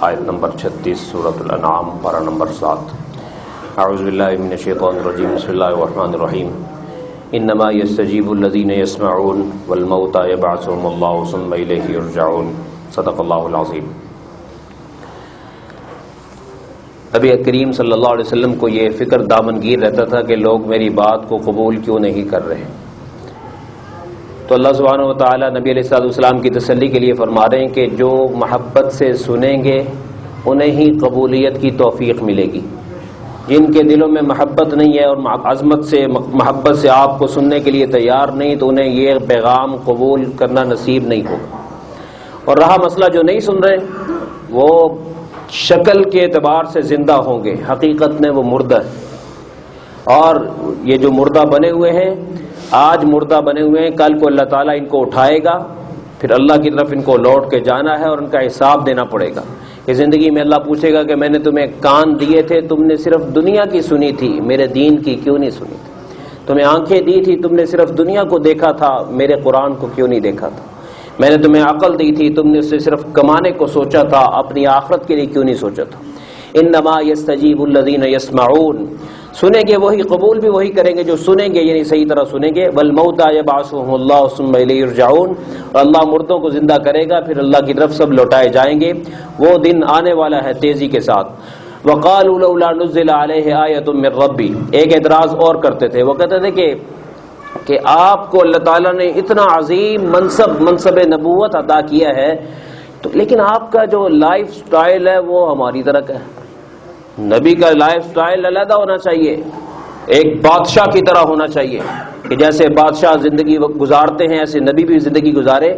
آیت نمبر 36 سورۃ الانعام پارہ نمبر 7۔ اعوذ باللہ من الشیطان الرجیم، بسم اللہ الرحمن الرحیم۔ انما یستجیب الذین یسمعون والموتى یبعثهم اللہ ثم الیہ یرجعون۔ صدق اللہ العظیم۔ نبی کریم صلی اللہ علیہ وسلم کو یہ فکر دامنگیر رہتا تھا کہ لوگ میری بات کو قبول کیوں نہیں کر رہے، تو اللہ سبحانہ و تعالیٰ نبی علیہ السلام کی تسلی کے لیے فرما رہے ہیں کہ جو محبت سے سنیں گے انہیں ہی قبولیت کی توفیق ملے گی۔ جن کے دلوں میں محبت نہیں ہے اور عظمت سے محبت سے آپ کو سننے کے لیے تیار نہیں، تو انہیں یہ پیغام قبول کرنا نصیب نہیں ہوگا۔ اور رہا مسئلہ جو نہیں سن رہے، وہ شکل کے اعتبار سے زندہ ہوں گے، حقیقت میں وہ مردہ ہے۔ اور یہ جو مردہ بنے ہوئے ہیں، آج مردہ بنے ہوئے ہیں، کل کو اللہ تعالیٰ ان کو اٹھائے گا، پھر اللہ کی طرف ان کو لوٹ کے جانا ہے اور ان کا حساب دینا پڑے گا۔ کہ زندگی میں اللہ پوچھے گا کہ میں نے تمہیں کان دیے تھے، تم نے صرف دنیا کی سنی تھی، میرے دین کی کیوں نہیں سنی تھی؟ تمہیں آنکھیں دی تھی، تم نے صرف دنیا کو دیکھا تھا، میرے قرآن کو کیوں نہیں دیکھا تھا؟ میں نے تمہیں عقل دی تھی، تم نے اسے صرف کمانے کو سوچا تھا، اپنی آخرت کے لیے کیوں نہیں سوچا تھا؟ انما یستجیب الذین یسمعون، سنیں گے وہی، قبول بھی وہی کریں گے جو سنیں گے، یعنی صحیح طرح سنیں گے۔ والموتى یبعثهم اللہ ثم الیہ یرجعون، اور اللہ مردوں کو زندہ کرے گا، پھر اللہ کی طرف سب لوٹائے جائیں گے۔ وہ دن آنے والا ہے تیزی کے ساتھ۔ وقالوا لولا نزل علیہ آیۃ من ربی، ایک اعتراض اور کرتے تھے، وہ کہتے تھے کہ آپ کو اللہ تعالیٰ نے اتنا عظیم منصب نبوت عطا کیا ہے، تو لیکن آپ کا جو لائف سٹائل ہے وہ ہماری طرح کا ہے۔ نبی کا لائف سٹائل علیحدہ ہونا چاہیے، ایک بادشاہ کی طرح ہونا چاہیے، کہ جیسے بادشاہ زندگی گزارتے ہیں ایسے نبی بھی زندگی گزارے۔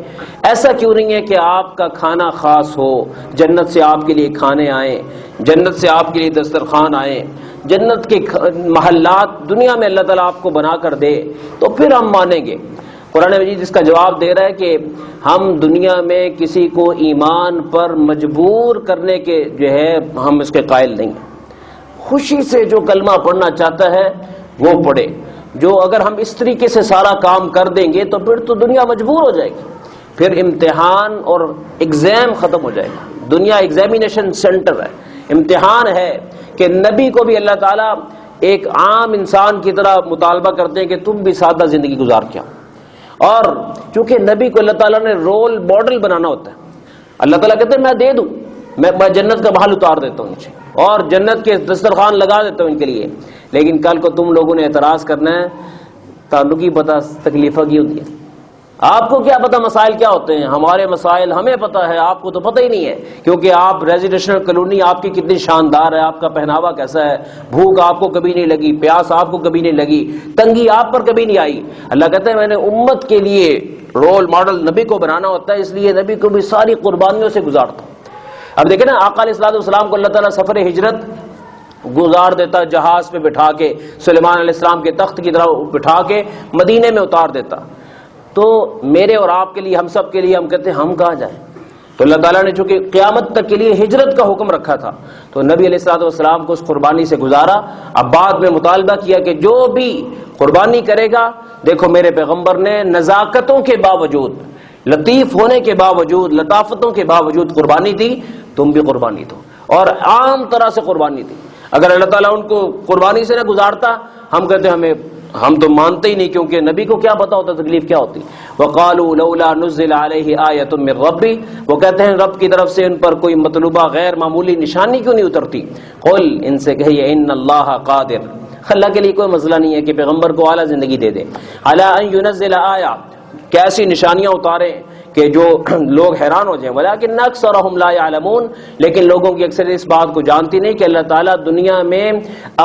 ایسا کیوں نہیں ہے کہ آپ کا کھانا خاص ہو، جنت سے آپ کے لیے کھانے آئیں، جنت سے آپ کے لیے دسترخوان آئیں، جنت کے محلات دنیا میں اللہ تعالیٰ آپ کو بنا کر دے، تو پھر ہم مانیں گے۔ قرآن مجید اس کا جواب دے رہا ہے کہ ہم دنیا میں کسی کو ایمان پر مجبور کرنے کے جو ہے ہم اس کے قائل نہیں ہیں۔ خوشی سے جو کلمہ پڑھنا چاہتا ہے وہ پڑھے، جو اگر ہم اس طریقے سے سارا کام کر دیں گے تو پھر تو دنیا مجبور ہو جائے گی، پھر امتحان اور ایگزام ختم ہو جائے گا۔ دنیا ایگزامینیشن سینٹر ہے، امتحان ہے، کہ نبی کو بھی اللہ تعالیٰ ایک عام انسان کی طرح مطالبہ کرتے ہیں کہ تم بھی سادہ زندگی گزار کے آؤ۔ اور چونکہ نبی کو اللہ تعالیٰ نے رول ماڈل بنانا ہوتا ہے، اللہ تعالیٰ کہتے ہیں میں دے دوں، میں جنت کا محل اتار دیتا ہوں نیچے، اور جنت کے دسترخوان لگا دیتا ہوں ان کے لیے، لیکن کل کو تم لوگوں نے اعتراض کرنا ہے، تعلق کی پتہ تکلیفہ کی ہوتی ہے۔ آپ کو کیا پتہ مسائل کیا ہوتے ہیں؟ ہمارے مسائل ہمیں پتہ ہے، آپ کو تو پتہ ہی نہیں ہے، کیونکہ آپ ریزیڈینشل کالونی آپ کی کتنی شاندار ہے، آپ کا پہناوا کیسا ہے، بھوک آپ کو کبھی نہیں لگی، پیاس آپ کو کبھی نہیں لگی، تنگی آپ پر کبھی نہیں آئی۔ اللہ کہتا ہے میں نے امت کے لیے رول ماڈل نبی کو بنانا ہوتا ہے، اس لیے نبی کو بھی ساری قربانیوں سے گزارتا ہوں۔ اب دیکھیں نا، آقا علیہ السلام کو اللہ تعالیٰ سفر ہجرت گزار دیتا، جہاز پہ بٹھا کے، سلیمان علیہ السلام کے تخت کی طرح بٹھا کے مدینے میں اتار دیتا، تو میرے اور آپ کے لیے، ہم سب کے لیے، ہم کہتے ہیں ہم کہاں جائیں؟ تو اللہ تعالیٰ نے چونکہ قیامت تک کے لیے ہجرت کا حکم رکھا تھا، تو نبی علیہ السلام کو اس قربانی سے گزارا۔ اب بعد میں مطالبہ کیا کہ جو بھی قربانی کرے گا، دیکھو میرے پیغمبر نے نزاکتوں کے باوجود، لطیف ہونے کے باوجود، لطافتوں کے باوجود قربانی دی، تم بھی قربانی دو، اور عام طرح سے قربانی دی۔ اگر اللہ تعالیٰ ان کو قربانی سے نہ گزارتا، ہم کہتے ہیں ہم تو مانتے ہی نہیں، کیونکہ نبی کو کیا پتا ہوتا تکلیف کیا ہوتی۔ وقالوا لولا نزل علیہ آیۃ من ربی، وہ کہتے ہیں رب کی طرف سے ان پر کوئی مطلوبہ غیر معمولی نشانی کیوں نہیں اترتی؟ قل، ان سے کہیے، ان اللہ قادر، اللہ کے لیے کوئی مسئلہ نہیں ہے کہ پیغمبر کو اعلیٰ زندگی دے دے، علی ان ینزل آیہ، کیسی نشانیاں اتاریں کہ جو لوگ حیران ہو جائیں۔ ولیکن اکثرہم لا یعلمون، لیکن لوگوں کی اکثریت اس بات کو جانتی نہیں کہ اللہ تعالیٰ دنیا میں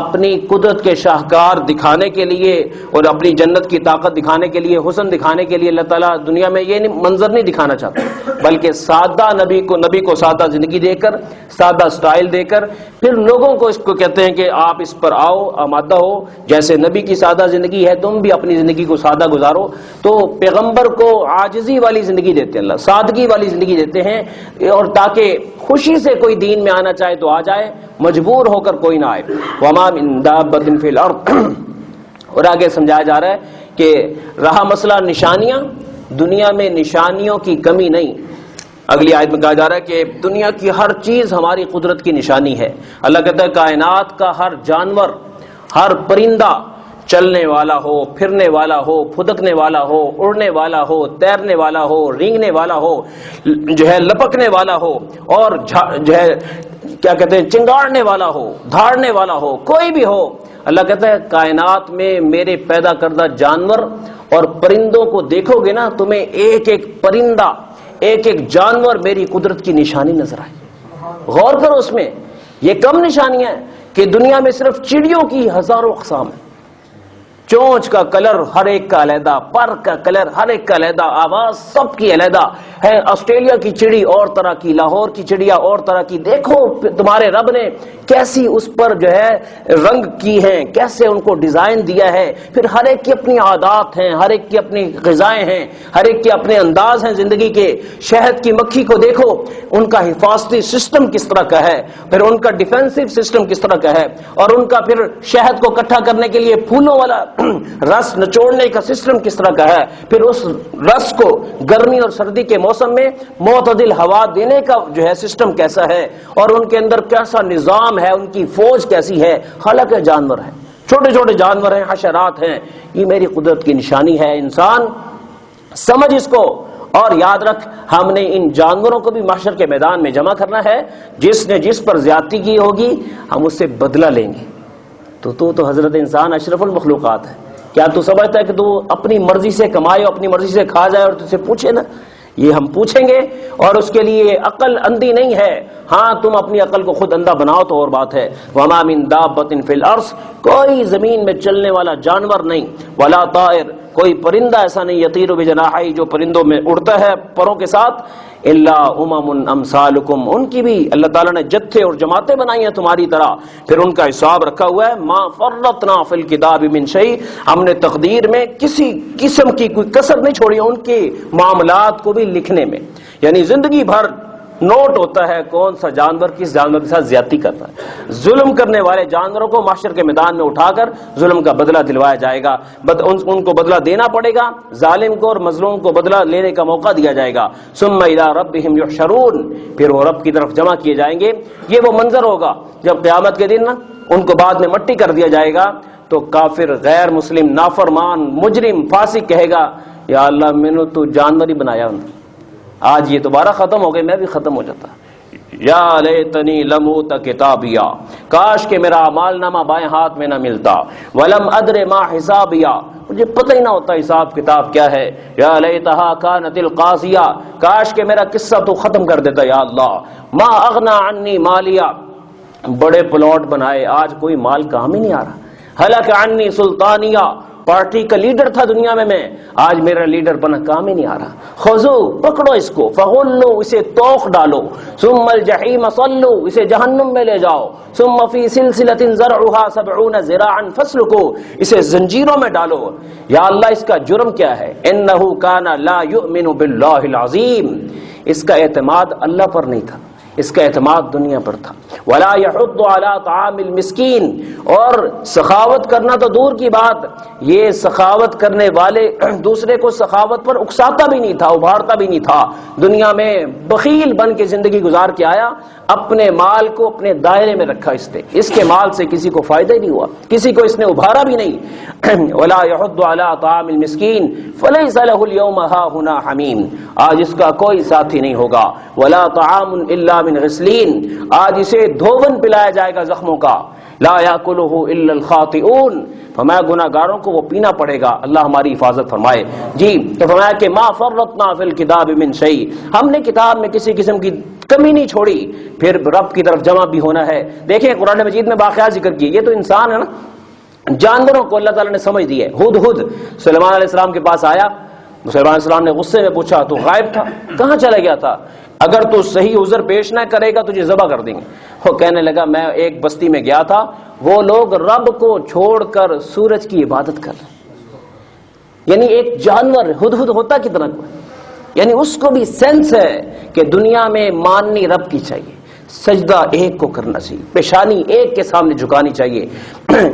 اپنی قدرت کے شاہکار دکھانے کے لیے اور اپنی جنت کی طاقت دکھانے کے لیے، حسن دکھانے کے لیے، اللہ تعالیٰ دنیا میں یہ منظر نہیں دکھانا چاہتا، بلکہ سادہ نبی کو سادہ زندگی دے کر، سادہ سٹائل دے کر، پھر لوگوں کو اس کو کہتے ہیں کہ آپ اس پر آؤ، آمادہ ہو، جیسے نبی کی سادہ زندگی ہے تم بھی اپنی زندگی کو سادہ گزارو۔ تو پیغمبر کو عاجزی والی زندگی دیتے ہیں اللہ، سادگی والی زندگی دیتے ہیں، اور تاکہ خوشی سے کوئی دین میں آنا چاہے تو آ جائے، مجبور ہو کر کوئی نہ آئے۔ وما من دابۃ فی الارض، اور آگے سمجھایا جا رہا ہے کہ رہا مسئلہ نشانیاں، دنیا میں نشانیوں کی کمی نہیں، اگلی آیت میں کہا جا رہا ہے کہ دنیا کی ہر چیز ہماری قدرت کی نشانی ہے. اللہ کہتا ہے کائنات کا ہر جانور، ہر پرندہ، چلنے والا ہو، پھرنے والا ہو، پھدکنے والا ہو، اڑنے والا ہو، تیرنے والا ہو، رینگنے والا ہو، جو ہے لپکنے والا ہو، اور جو ہے کیا کہتے ہیں چنگاڑنے والا ہو، دھاڑنے والا ہو، کوئی بھی ہو، اللہ کہتا ہے کائنات میں میرے پیدا کردہ جانور اور پرندوں کو دیکھو گے نا، تمہیں ایک ایک پرندہ، ایک ایک جانور میری قدرت کی نشانی نظر آئے. غور کرو اس میں، یہ کم نشانیاں ہیں کہ دنیا میں صرف چڑیوں کی ہزاروں اقسام ہیں. چونچ کا کلر ہر ایک کا علیحدہ، پر کا کلر ہر ایک کا علیحدہ، آواز سب کی علیحدہ ہے. آسٹریلیا کی چڑی اور طرح کی، لاہور کی چڑیا اور طرح کی. دیکھو تمہارے رب نے کیسی اس پر جو ہے رنگ کی ہیں، کیسے ان کو ڈیزائن دیا ہے. پھر ہر ایک کی اپنی عادات ہیں، ہر ایک کی اپنی غذائیں ہیں، ہر ایک کے اپنے انداز ہیں زندگی کے. شہد کی مکھی کو دیکھو، ان کا حفاظتی سسٹم کس طرح کا ہے، پھر ان کا ڈیفینسو سسٹم کس طرح کا ہے، اور ان کا پھر شہد کو اکٹھا کرنے کے لیے پھولوں والا رس نچوڑنے کا سسٹم کس طرح کا ہے، پھر اس رس کو گرمی اور سردی کے موسم میں معتدل ہوا دینے کا جو ہے سسٹم کیسا ہے، اور ان کے اندر کیسا نظام ہے، ان کی فوج کیسی ہے. حالانکہ جانور ہیں، چھوٹے چھوٹے جانور ہیں، حشرات ہیں. یہ میری قدرت کی نشانی ہے. انسان سمجھ اس کو، اور یاد رکھ ہم نے ان جانوروں کو بھی محشر کے میدان میں جمع کرنا ہے. جس نے جس پر زیادتی کی ہوگی ہم اس سے بدلہ لیں گے. تو حضرت انسان اشرف المخلوقات ہے. کیا تو سمجھتا ہے کہ تو اپنی مرضی سے کمائے اور اپنی مرضی سے کھا جائے اور تجھ سے پوچھے نا؟ یہ ہم پوچھیں گے، اور اس کے لیے عقل اندھی نہیں ہے. ہاں تم اپنی عقل کو خود اندھا بناؤ تو اور بات ہے. وما من دابۃ فی الارض، کوئی زمین میں چلنے والا جانور نہیں، ولا طائر، کوئی پرندہ ایسا نہیں، یطیر بجناحیہ، جو پرندوں میں اڑتا ہے پروں کے ساتھ، الا امم امثالکم، ان کی بھی اللہ تعالیٰ نے جتھے اور جماعتیں بنائی ہیں تمہاری طرح. پھر ان کا حساب رکھا ہوا ہے. ما فرطنا فی الکتاب من شیء، ہم نے تقدیر میں کسی قسم کی کوئی کسر نہیں چھوڑی ان کے معاملات کو بھی لکھنے میں. یعنی زندگی بھر نوٹ ہوتا ہے کون سا جانور کس جانور کے ساتھ زیادتی کرتا ہے. ظلم کرنے والے جانوروں کو محشر کے میدان میں اٹھا کر ظلم کا بدلہ دلوایا جائے گا. ان کو بدلہ دینا پڑے گا، ظالم کو اور مظلوم کو بدلہ لینے کا موقع دیا جائے گا. ثم الی ربہم یحشرون، پھر وہ رب کی طرف جمع کیے جائیں گے. یہ وہ منظر ہوگا جب قیامت کے دن نا ان کو بعد میں مٹی کر دیا جائے گا تو کافر، غیر مسلم، نافرمان، مجرم، فاسق کہے گا یا اللہ میں نے تو جانور ہی بنایا ہوں، آج یہ دوبارہ ختم ہو گئے، میں بھی ختم ہو جاتا. یا لیتنی لموت کتابیا، کاش کہ میرا اعمال نامہ بائیں ہاتھ میں نہ ملتا. ولم ادر ما حسابیا، مجھے پتہ ہی نہ ہوتا حساب کتاب کیا ہے. یا لیتہا کانت القاضیہ، کاش کہ میرا قصہ تو ختم کر دیتا. یا اللہ ما اغنا عنی مالیا، بڑے پلاٹ بنائے، آج کوئی مال کام ہی نہیں آ رہا. ہلک عنی سلطانیہ، پارٹی کا لیڈر تھا دنیا میں آج میرا لیڈر بنا کام ہی نہیں آ رہا. خذو، پکڑو اس کو، فغلو، اسے توق ڈالو، ثم الجحیم صلو، اسے جہنم میں لے جاؤ، ثم فی سلسلۃ ذرعها 70 ذراعا فاسلکو، اسے زنجیروں میں ڈالو. یا اللہ اس کا جرم کیا ہے؟ انہ کان لا یؤمن باللہ العظیم، اس کا اعتماد اللہ پر نہیں تھا، اس کا اعتماد دنیا پر تھا. ولا يحض على طعام المسکین، اور سخاوت کرنا تو دور کی بات، یہ سخاوت کرنے والے دوسرے کو سخاوت پر اکساتا بھی نہیں تھا، ابھارتا بھی نہیں تھا. دنیا میں بخیل بن کے زندگی گزار کے آیا، اپنے مال کو اپنے دائرے میں رکھا. اس کے مال سے کسی کو فائدہ ہی نہیں ہوا، کسی کو اس نے ابھارا بھی نہیں. ولا يحض على طعام المسکین فليس له اليوم هاهنا حمیم، آج اس کا کوئی ساتھی نہیں ہوگا. ولا طعام الا من غسلین، آج اسے دھون پلایا جائے گا زخموں کا. لا یاکلہ الا الخاطئون، فرمایا گناہگاروں کو وہ پینا پڑے گا. اللہ ہماری حفاظت فرمائے. جی تو فرمایا کہ ما فرطنا فی الکتاب من شیء، ہم نے کتاب میں کسی قسم کی کمی نہیں چھوڑی. پھر رب کی طرف جمع بھی ہونا ہے. دیکھیں قرآن مجید میں واقعات ذکر کیے. یہ تو انسان ہے نا، جانوروں کو اللہ تعالیٰ نے سمجھ دی ہے. ہد سلیمان علیہ السلام کے پاس آیا، سلیمان علیہ السلام نے غصے میں پوچھا تو غائب تھا، کہاں چلا گیا تھا؟ اگر تو صحیح عذر پیش نہ کرے گا تجھے ذبح کر دیں گے. وہ کہنے لگا میں ایک بستی میں گیا تھا، وہ لوگ رب کو چھوڑ کر سورج کی عبادت کر رہے. یعنی ایک جانور ہد ہوتا کتنا کو، یعنی اس کو بھی سینس ہے کہ دنیا میں ماننی رب کی چاہیے، سجدہ ایک کو کرنا چاہیے، پیشانی ایک کے سامنے جھکانی چاہیے.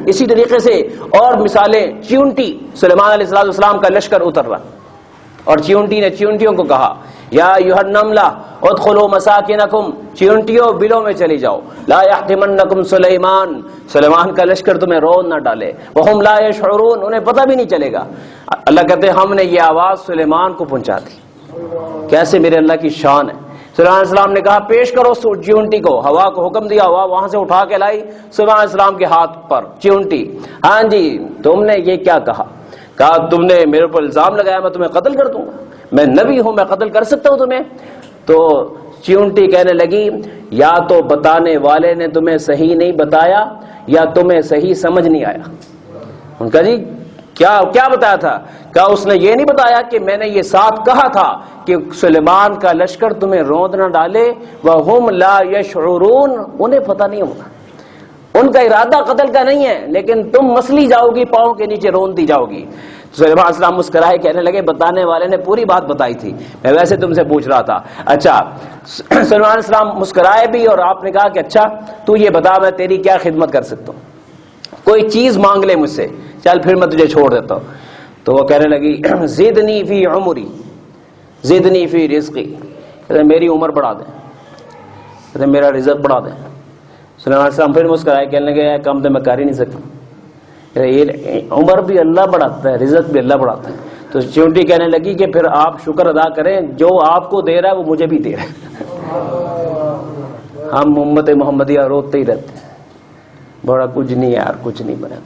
اسی طریقے سے اور مثالیں، چیونٹی، سلیمان علیہ السلام کا لشکر اتر رہا اور چیونٹی نے چیونٹیوں کو کہا یا ایھا النملہ ادخلوا مساکنکم، چیونٹیوں بلوں میں چلی جاؤ، لا یحطمنکم سلیمان کا لشکر تمہیں رون نہ ڈالے، وہم لا یشعرون، انہیں پتہ بھی نہیں چلے گا۔ اللہ کہتے ہیں ہم نے یہ آواز سلیمان کو پہنچا دی۔ کیسے میرے اللہ کی شان ہے۔ سلیمان علیہ السلام نے کہا پیش کرو چیونٹی کو، ہوا کو حکم دیا، ہوا وہاں سے اٹھا کے لائی سلیمان علیہ السلام کے ہاتھ پر چیونٹی۔ ہاں جی تم نے یہ کیا کہا؟ کہا تم نے میرے اوپر الزام لگایا میں تمہیں قتل کر دوں گا، میں نبی ہوں، میں قتل کر سکتا ہوں تمہیں؟ تو چیونٹی کہنے لگی یا تو بتانے والے نے تمہیں صحیح نہیں بتایا یا تمہیں صحیح سمجھ نہیں آیا۔ ان کا جی کیا بتایا تھا؟ کہا اس نے یہ نہیں بتایا کہ میں نے یہ ساتھ کہا تھا کہ سلیمان کا لشکر تمہیں روند نہ ڈالے، وَهُمْ لَا يَشْعُرُونَ، انہیں پتہ نہیں ہوگا، ان کا ارادہ قتل کا نہیں ہے، لیکن تم مسلی جاؤ گی، پاؤں کے نیچے روندی جاؤ گی۔ سلیمان علیہ السلام مسکرائے، کہنے لگے بتانے والے نے پوری بات بتائی تھی، میں ویسے تم سے پوچھ رہا تھا۔ اچھا سلیمان علیہ السلام مسکرائے بھی اور آپ نے کہا کہ اچھا تو یہ بتا میں تیری کیا خدمت کر سکتا ہوں، کوئی چیز مانگ لے مجھ سے، چل پھر میں تجھے چھوڑ دیتا ہوں۔ تو وہ کہنے لگی زدنی فی عمری زدنی فی رزقی، کہتے میری عمر بڑھا دیں، کہتے میرا رزق بڑھا دیں۔ سلیمان علیہ السلام پھر مسکرائے، کہنے لگے کم تو میں کر ہی نہیں سکتا، یہ عمر بھی اللہ بڑھاتا ہے، رزق بھی اللہ بڑھاتا ہے۔ تو چیونٹی کہنے لگی کہ پھر آپ شکر ادا کریں، جو آپ کو دے رہا ہے وہ مجھے بھی دے رہا ہے۔ ہم امت محمدیہ روتے ہی رہتے ہیں، بڑا کچھ نہیں یار، کچھ نہیں بنا۔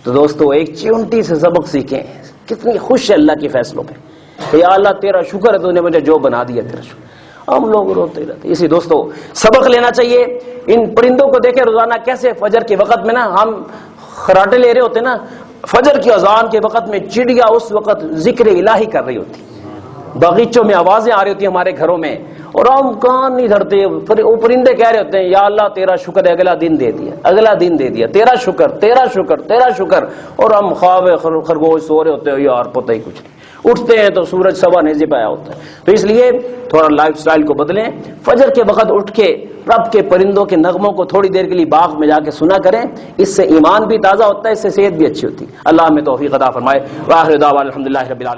تو دوستو ایک چیونٹی سے سبق سیکھیں، کتنی خوش ہے اللہ کے فیصلوں پہ کہ یا اللہ تیرا شکر ہے تو نے مجھے جو بنا دیا، تیرا شکر۔ ہم لوگ روتے رہتے۔ اسی دوستو سبق لینا چاہیے، ان پرندوں کو دیکھیں روزانہ کیسے فجر کے وقت میں نا ہم خراٹے لے رہے ہوتے نا، فجر کی اذان کے وقت میں چڑیا اس وقت ذکر الہی کر رہی ہوتی، باغیچوں میں آوازیں آ رہی ہوتی ہمارے گھروں میں، اور ہم کان نہیں دھرتے، وہ پرندے کہہ رہے ہوتے ہیں یا اللہ تیرا شکر ہے، اگلا دن دے دیا، اگلا دن دے دیا، تیرا شکر تیرا شکر تیرا شکر، اور ہم خواب خرگوش سو رہے ہوتے ہیں یار پتہ ہی کچھ نہیں، اٹھتے ہیں تو سورج سوا نیزے پہ آیا ہوتا ہے۔ تو اس لیے تھوڑا لائف سٹائل کو بدلیں، فجر کے وقت اٹھ کے رب کے پرندوں کے نغموں کو تھوڑی دیر کے لیے باغ میں جا کے سنا کریں، اس سے ایمان بھی تازہ ہوتا ہے، اس سے صحت بھی اچھی ہوتی ہے۔ اللہ ہمیں توفیق عطا فرمائے۔ وآخر دعوانا الحمدللہ رب العالمین۔